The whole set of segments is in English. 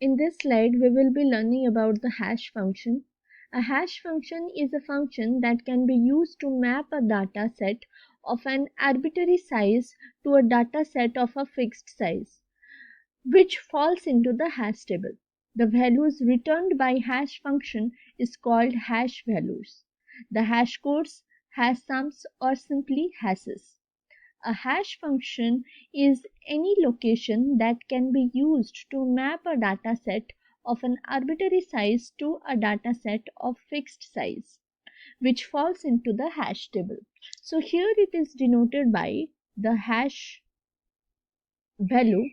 In this slide, we will be learning about the hash function. A hash function is a function that can be used to map a data set of an arbitrary size to a data set of a fixed size, which falls into the hash table. The values returned by hash function is called hash values. The hash codes, hash sums, or simply hashes. A hash function is any location that can be used to map a dataset of an arbitrary size to a dataset of fixed size, which falls into the hash table. So here it is denoted by the hash value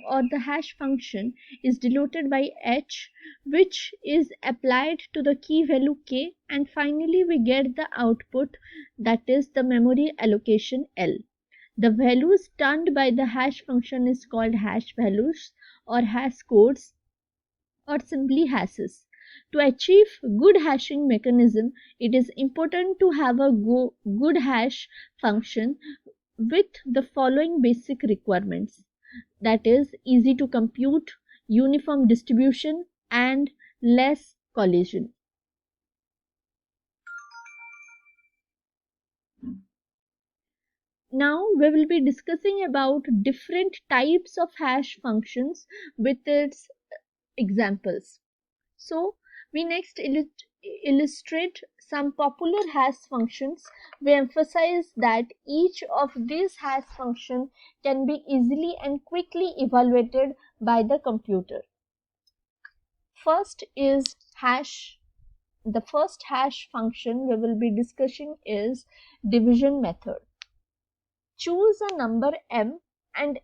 or the hash function is denoted by h, which is applied to the key value k, and finally we get the output, that is the memory allocation L. The values turned by the hash function is called hash values or hash codes or simply hashes. To achieve good hashing mechanism, it is important to have a good hash function with the following basic requirements, that is easy to compute, uniform distribution, and less collision. Now we will be discussing about different types of hash functions with its examples. So we next illustrate some popular hash functions. We emphasize that each of these hash functions can be easily and quickly evaluated by the computer. First is hash. The first hash function we will be discussing is division method. Choose a number m and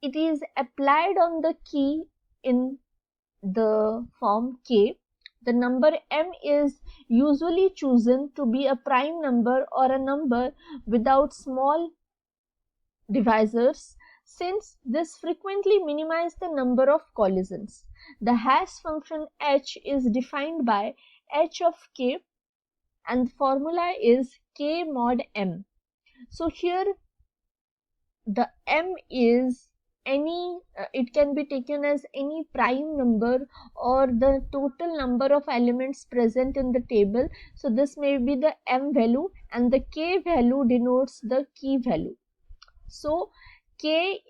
it is applied on the key in the form k. The number m is usually chosen to be a prime number or a number without small divisors, since this frequently minimizes the number of collisions. The hash function h is defined by h of k and the formula is k mod m. So here the m is any, it can be taken as any prime number or the total number of elements present in the table. So this may be the m value and the k value denotes the key value. So k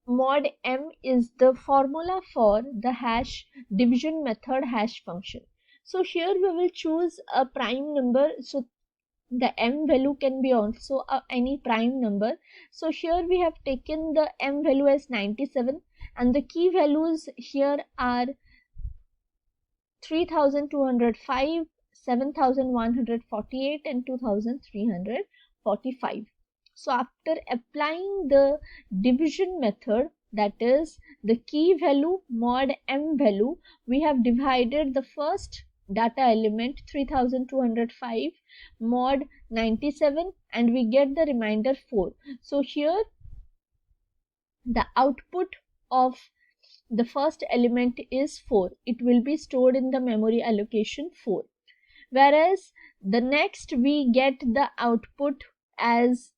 mod m is the formula for the hash division method hash function. So here we will choose a prime number, so the m value can be also any prime number. So here we have taken the m value as 97 and the key values here are 3205, 7148 and 2345. So after applying the division method, that is the key value mod m value, we have divided the first data element 3205 mod 97 and we get the remainder 4. So here the output of the first element is 4. It will be stored in the memory allocation 4. Whereas the next we get the output as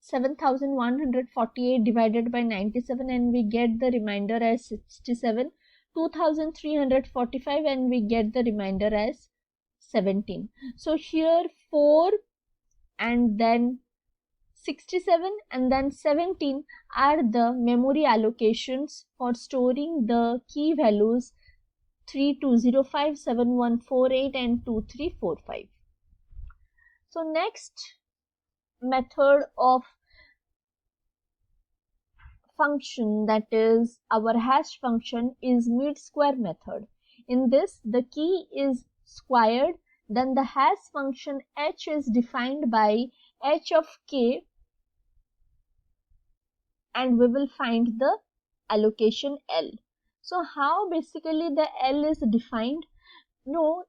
7148 divided by 97 and we get the remainder as 67, 2345 and we get the remainder as 17. So here 4 and then 67 and then 17 are the memory allocations for storing the key values 3205, 7148 and 2345. So next method of function, that is our hash function, is mid square method. In this the key is squared, then the hash function h is defined by h of k and we will find the allocation L. So how basically the L is defined? No,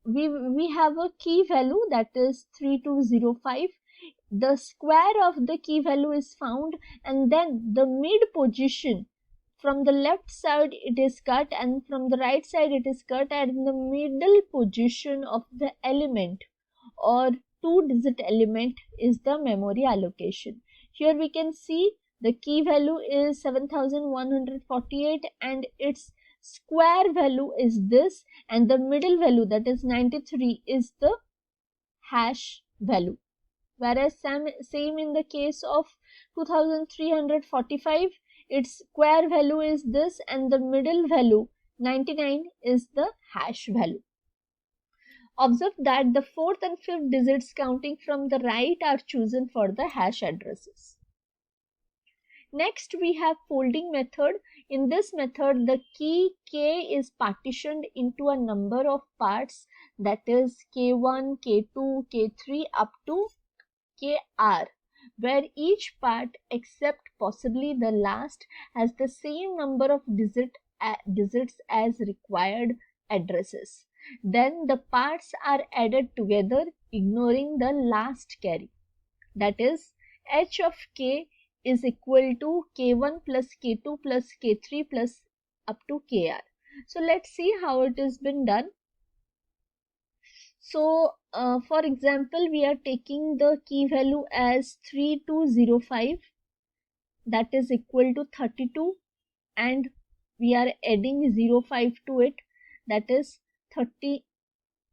we have a key value that is 3205. The square of the key value is found and then the mid position, from the left side it is cut and from the right side it is cut, and the middle position of the element or 2-digit element is the memory allocation. Here we can see The key value is 7148 and its square value is this, and the middle value, that is 93, is the hash value. Whereas same in the case of 2345, its square value is this and the middle value 99 is the hash value. Observe that the fourth and fifth digits counting from the right are chosen for the hash addresses. Next we have folding method. In this method, the key k is partitioned into a number of parts, that is k1, k2, k3 up to kr, where each part except possibly the last has the same number of digits as required addresses. Then the parts are added together ignoring the last carry, that is h of k is equal to k1 plus k2 plus k3 plus up to kr. So let's see how it has been done. So for example, we are taking the key value as 3205, that is equal to 32, and we are adding 05 to it, that is 30.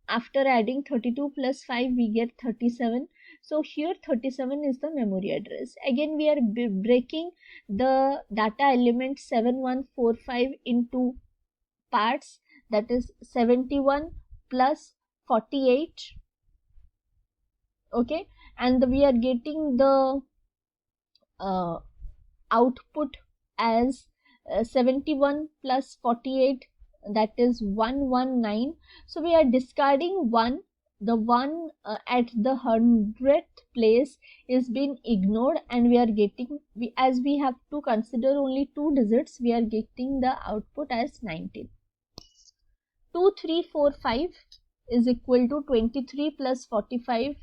After adding 32 plus 5 we get 37. So here 37 is the memory address. Again we are breaking the data element 7145 into parts, that is 71 plus 48. Okay, and we are getting the output as 71 plus 48, that is 119. So we are discarding 1. The 1 at the 100th place is being ignored, and we are getting, as we have to consider only 2 digits, we are getting the output as 19. 2345 is equal to 23 plus 45,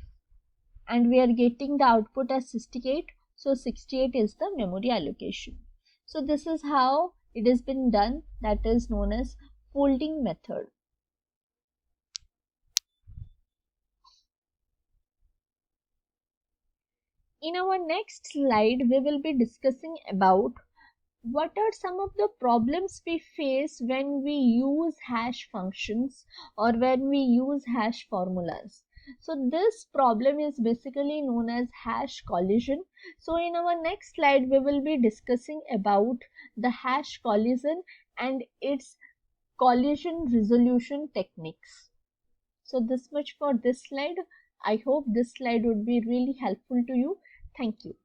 and we are getting the output as 68. So 68 is the memory allocation. So this is how it has been done, that is known as folding method. In our next slide, we will be discussing about what are some of the problems we face when we use hash functions or when we use hash formulas. So this problem is basically known as hash collision. So in our next slide, we will be discussing about the hash collision and its collision resolution techniques. So this much for this slide. I hope this slide would be really helpful to you. Thank you.